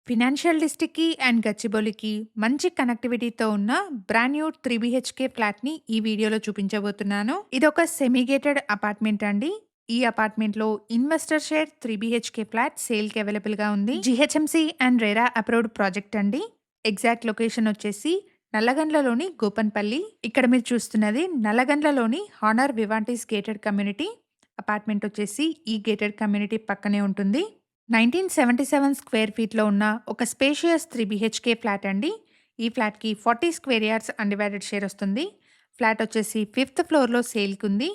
Financial డిస్ట్రిక్ట్‌కి and గచ్చిబౌలికి మంచి కనెక్టివిటీతో ఉన్న brand new 3 BHK ఫ్లాట్‌ని ఈ వీడియోలో చూపించబోతున్నాను. ఇదొక సెమీ గేటెడ్ అపార్ట్మెంట్ అండి. ఈ అపార్ట్మెంట్‌లో ఇన్వెస్టర్ షేర్ 3 బీహెచ్‌కే ఫ్లాట్ సేల్‌కి అవైలబుల్‌గా ఉంది. GHMC and RERA approved project అండి. ఎగ్జాక్ట్ లొకేషన్ వచ్చేసి నల్లగండ్లలోని గోపన్పల్లి. ఇక్కడ మీరు చూస్తున్నది నల్లగండ్లలోని హానర్ వివాంటిస్ గేటెడ్ కమ్యూనిటీ. అపార్ట్మెంట్ వచ్చేసి ఈ గేటెడ్ కమ్యూనిటీ పక్కనే ఉంటుంది. 1977 స్క్వేర్ ఫీట్‌లో ఉన్న ఒక స్పేషియస్ 3 బీహెచ్‌కే ఫ్లాట్ అండి. ఈ ఫ్లాట్‌కి 40 స్క్వేర్ యార్డ్స్ అన్‌డివైడెడ్ షేర్ వస్తుంది. ఫ్లాట్ వచ్చేసి 5థ్ ఫ్లోర్‌లో సేల్‌కుంది.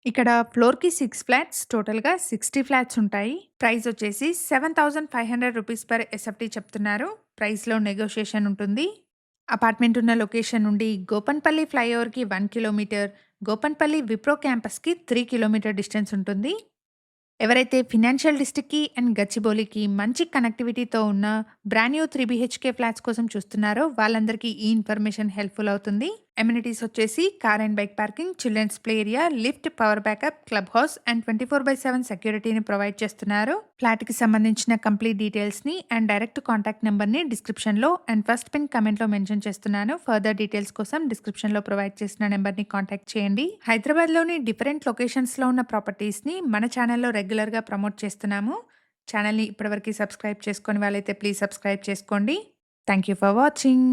ఇక్కడ ఫ్లోర్‌కి 6 ఫ్లాట్స్, టోటల్‌గా 60 ఫ్లాట్స్ ఉంటాయి. ప్రైస్ వచ్చేసి ₹7,500 పర్ ఎస్ఎఫ్‌టీ చెప్తున్నారు. ప్రైస్‌లో నెగోషియేషన్ ఉంటుంది. అపార్ట్మెంట్ ఉన్న లొకేషన్ నుండి గోపన్పల్లి ఫ్లైఓవర్‌కి 1 కిలోమీటర్, గోపన్పల్లి విప్రో క్యాంపస్‌కి 3 కిలోమీటర్ డిస్టెన్స్ ఉంటుంది. ఎవరైతే ఫినాన్షియల్ డిస్ట్రిక్ట్‌కి అండ్ గచ్చిబౌలికి మంచి కనెక్టివిటీతో ఉన్న బ్రాండ్ న్యూ 3 బీహెచ్‌కే ఫ్లాట్స్ కోసం చూస్తున్నారో వాళ్ళందరికీ ఈ ఇన్ఫర్మేషన్ హెల్ప్‌ఫుల్ అవుతుంది. అమ్యూనిటీస్ వచ్చేసి car and bike parking, children's play area, lift, power backup, club house and 24/7 సెక్యూరిటీని ప్రొవైడ్ చేస్తున్నారు. ఫ్లాట్‌కి సంబంధించిన కంప్లీట్ డీటెయిల్స్‌ని అండ్ డైరెక్ట్ కాంటాక్ట్ నెంబర్‌ని డిస్క్రిప్షన్‌లో అండ్ ఫస్ట్ పిన్ కమెంట్‌లో మెన్షన్ చేస్తున్నాను. ఫర్దర్ డీటెయిల్స్ కోసం డిస్క్రిప్షన్‌లో ప్రొవైడ్ చేసిన నెంబర్‌ని కాంటాక్ట్ చేయండి. హైదరాబాద్‌లోని డిఫరెంట్ లొకేషన్స్‌లో ఉన్న ప్రాపర్టీస్‌ని మన ఛానల్‌లో రెగ్యులర్‌గా ప్రమోట్ చేస్తున్నాము. ఛానల్‌ని ఇప్పటివరకు సబ్స్క్రైబ్ చేసుకోని వాళ్ళైతే ప్లీజ్ సబ్స్క్రైబ్ చేసుకోండి. Thank you for watching.